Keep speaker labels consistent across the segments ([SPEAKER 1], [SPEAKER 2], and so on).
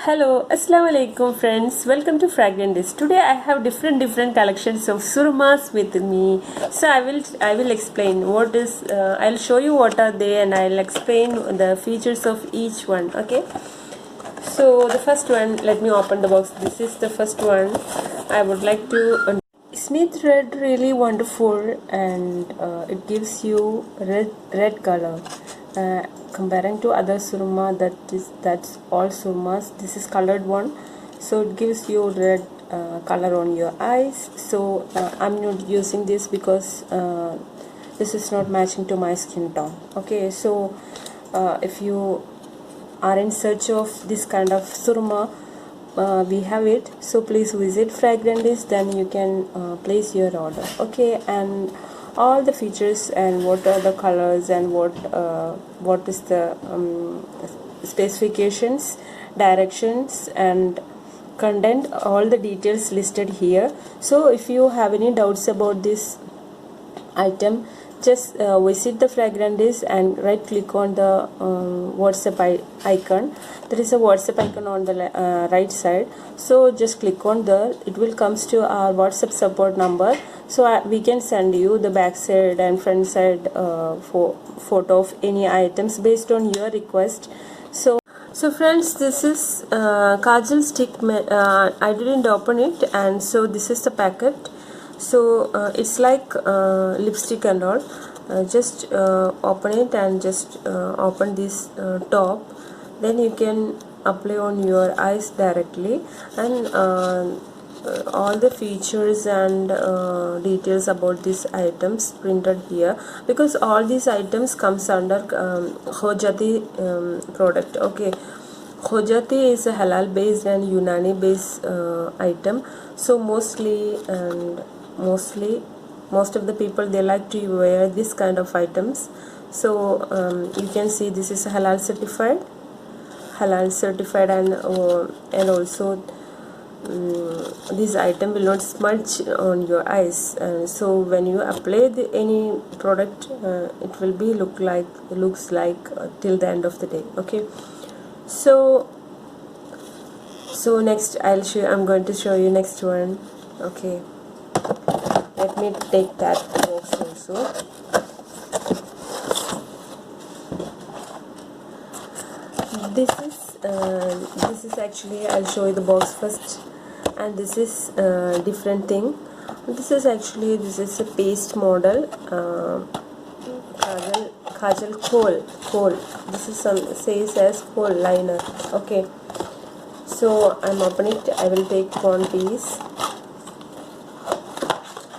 [SPEAKER 1] Hello, Assalamu alaikum friends. Welcome to Fragrant Dish. Today I have different collections of surmas with me. So I will explain what is. I'll show you what are they, and I'll explain the features of each one. Okay. So the first one, let me open the box. This is the first one. I would like to. Smith Red really wonderful, and it gives you red color. Comparing to other surma, that's all surmas. This is colored one, so it gives you red color on your eyes. So I'm not using this because this is not matching to my skin tone. Okay, so if you are in search of this kind of surma, we have it, so please visit Fragrant Dish, then you can place your order. Okay, and all the features and what are the colors and what is the specifications, directions and content, all the details listed here. So if you have any doubts about this item, just visit the Fragrant Dish and right click on the WhatsApp icon. There is a WhatsApp icon on the right side, so just click on there. It will comes to our WhatsApp support number, so we can send you the back side and front side photo of any items based on your request. So friends, this is kajal stick. I didn't open it, and so this is the packet. So it's like lipstick and all. Just open it and just open this top, then you can apply on your eyes directly, and all the features and details about these items printed here, because all these items comes under Khojati product. Okay, Khojati is a halal based and Unani based item, so most of the people, they like to wear this kind of items. So you can see this is halal certified, and also this item will not smudge on your eyes, so when you apply any product, it will be looks like till the end of the day. Okay, so next I'm going to show you next one. Okay, let me take that box also. This is actually, I'll show you the box first, and this is different thing. This is a paste model, kajal kohl. This is says as kohl liner. Okay, so I'm opening it. I will take one piece.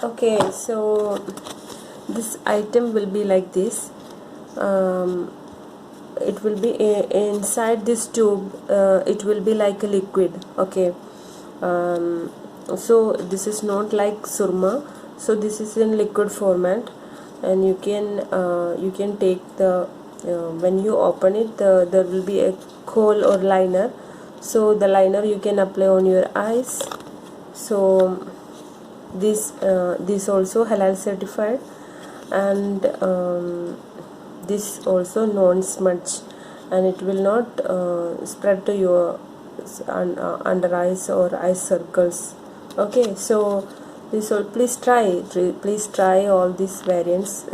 [SPEAKER 1] Okay, so this item will be like this. It will be inside this tube. It will be like a liquid. Okay, so this is not like surma, so this is in liquid format, and you can take the when you open it, there will be a kohl or liner, so the liner you can apply on your eyes. So this also halal certified, and this also non-smudge, and it will not spread to your under eyes or eye circles. Okay, so please try all these variants.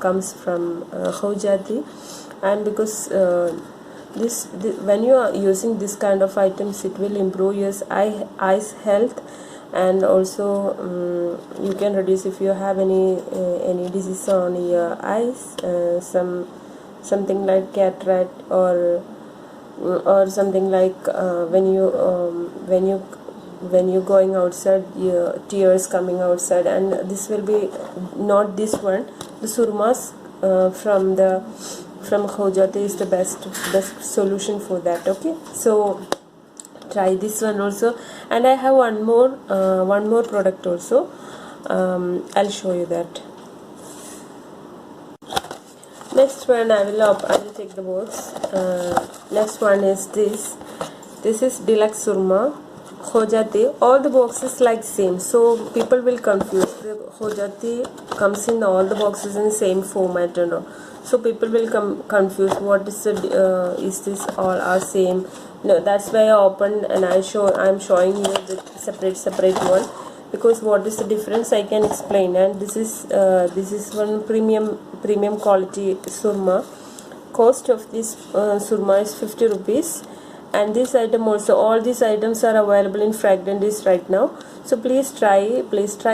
[SPEAKER 1] Comes from Khojati, and because this when you are using this kind of items, it will improve your eyes health, and also you can reduce if you have any disease on your eyes, something like cataract, or something like when you going outside, your tears coming outside, and this will be not this one. The surmas from Khojati is the best solution for that. Okay, so try this one also, and I have one more product also. I'll show you that. Next one, I will take the box. Next one is this is deluxe surma Khojati. All the boxes like same, so people will confuse. the Hojati comes in all the boxes in same format and all. So people will come confused. What is the is this all are same? No, that's why I opened and I'm showing you the separate one, because what is the difference I can explain. And this is one premium quality surma. Cost of this surma is 50 rupees. And this item also, all these items are available in Fragrandis right now. So please try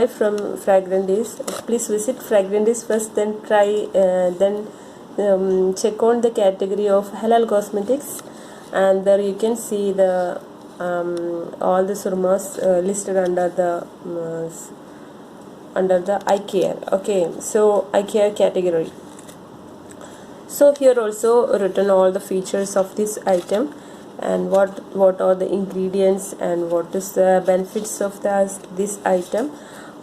[SPEAKER 1] from Fragrandis. Please visit Fragrandis first, then try, then check on the category of halal cosmetics, and there you can see the all the surmas listed under the eye care. Okay, so eye care category. So here also written all the features of this item, and what are the ingredients, and what is the benefits of this item,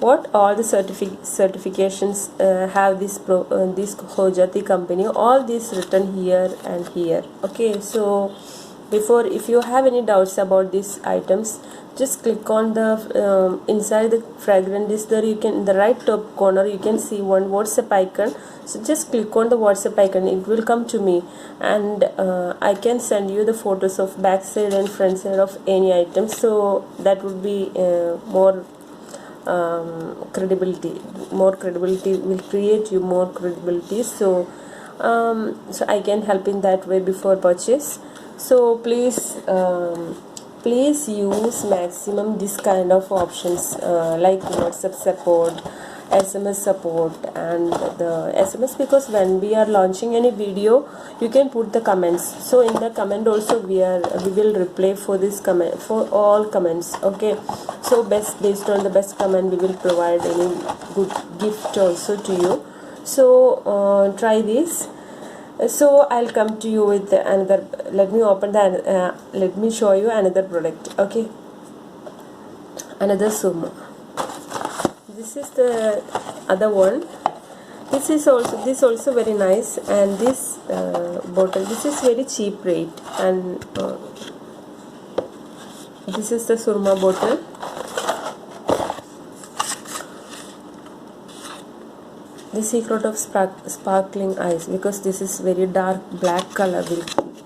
[SPEAKER 1] what all the certifications have this Hojati company, all this written here and here. Okay, so before, if you have any doubts about these items, just click on the inside the Fragrandis. There you can, in the right top corner, you can see one WhatsApp icon. So just click on the WhatsApp icon, it will come to me, and I can send you the photos of back side and front side of any item. So that would be more credibility will create you more credibility. So so I can help in that way before purchase. So please use maximum this kind of options, like WhatsApp support, SMS support, and the SMS, because when we are launching any video, you can put the comments. So in the comment also we will reply for this comment, for all comments. Okay, so based on the best comment, we will provide any good gift also to you. So try this. So I'll come to you with another. Let me show you another product. Okay, another surma. This is the other one. This also very nice, and this bottle, this is very cheap rate, and this is the surma bottle. The secret of sparkling eyes, because this is very dark black color,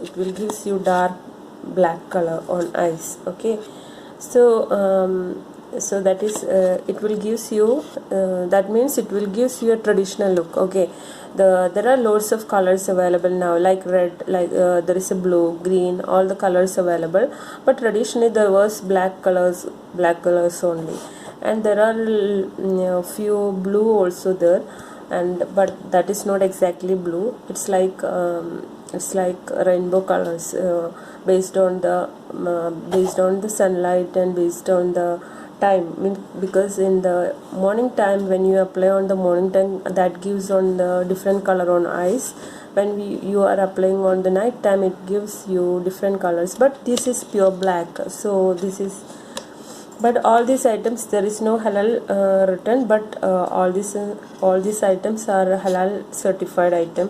[SPEAKER 1] it will gives you dark black color on eyes. Okay, so so that is it will gives you that means it will gives you a traditional look. Okay, there are loads of colors available now, like red, like there is a blue, green, all the colors available, but traditionally there was black colors only, and there are few blue also there, but that is not exactly blue. It's like rainbow colors, based on the sunlight and based on the time. Because in the morning time, when you apply on the morning time, that gives on the different color on eyes. When you are applying on the night time, it gives you different colors, but this is pure black. So this is, but all these items, there is no halal written, but all these items are halal certified item.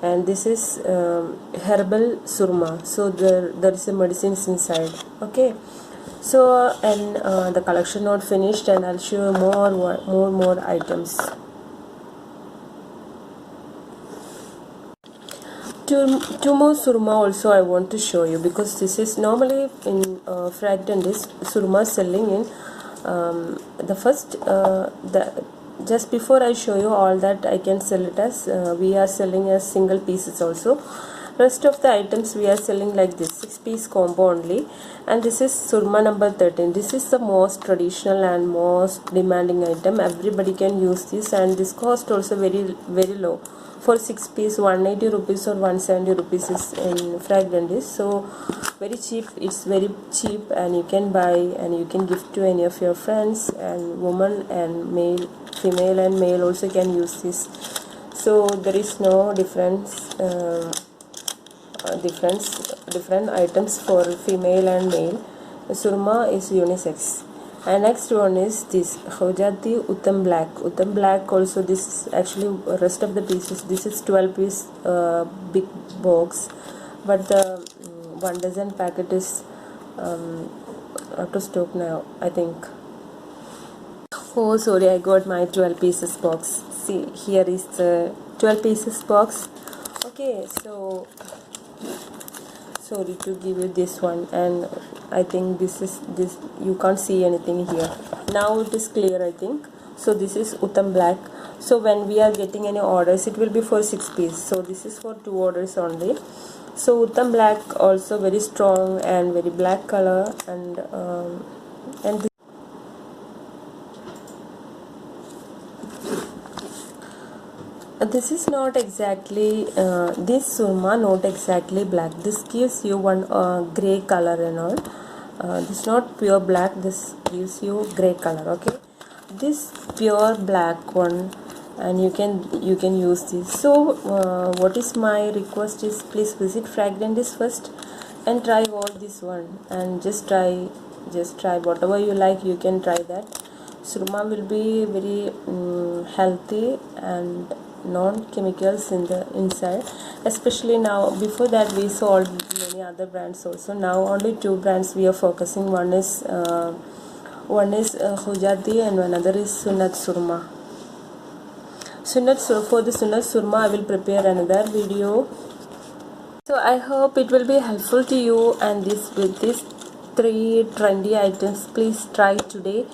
[SPEAKER 1] And this is herbal surma, so there is a medicines inside. Okay, so and the collection not finished, and I'll show you more items. Two more surma also I want to show you, because this is normally in Fragrandis surma selling in the first just before I show you all that, I can sell it as we are selling as single pieces also. Rest of the items we are selling like this 6-piece combo only. And this is surma number 13. This is the most traditional and most demanding item. Everybody can use this, and this cost also very low. For 6-piece 180 rupees or 170 rupees is in Fragrandis. So very cheap, it's very cheap, and you can buy and you can gift to any of your friends, and woman and male, female and male also can use this. So there is no different items for female and male. Surma is unisex. And next one is this Hojati Uttam Black also. This is actually rest of the pieces. This is 12-piece big box, but the 1 dozen packet is out of stock now, I think. Oh, sorry, I got my 12 pieces box. See, here is the 12 pieces box. Okay, so sorry to give you this one, and I think this you can't see anything here. Now it is clear, I think. So this is Uttam Black. So when we are getting any orders, it will be for 6 pieces. So this is for 2 orders only. So Uttam Black also very strong and very black color, and this is not exactly this surma not exactly black. This gives you one gray color and all. This is not pure black, this gives you gray color. Okay, this pure black one, and you can use this. So what is my request is, please visit Fragrandis first and try all this one, and just try whatever you like. You can try that. Surma will be very healthy and non-chemicals in the inside, especially now. Before that we sold many other brands also. Now only 2 brands we are focusing. One is Hojati, and another is Sunnat Surma. For the Sunnat Surma I will prepare another video. So I hope it will be helpful to you, and with these 3 trendy items, please try today.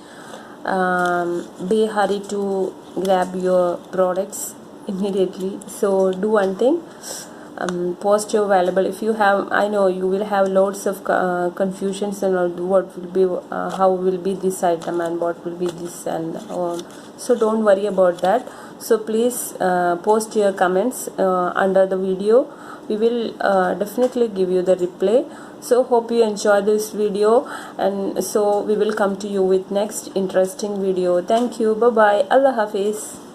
[SPEAKER 1] Be hurry to grab your products immediately. So do one thing, post your valuable. If you have, I know you will have loads of confusions and all, what will be how will be this item and what will be this, and so don't worry about that. So please post your comments under the video. We will definitely give you the reply. So hope you enjoy this video, and so we will come to you with next interesting video. Thank you. Bye bye. Allah Hafiz.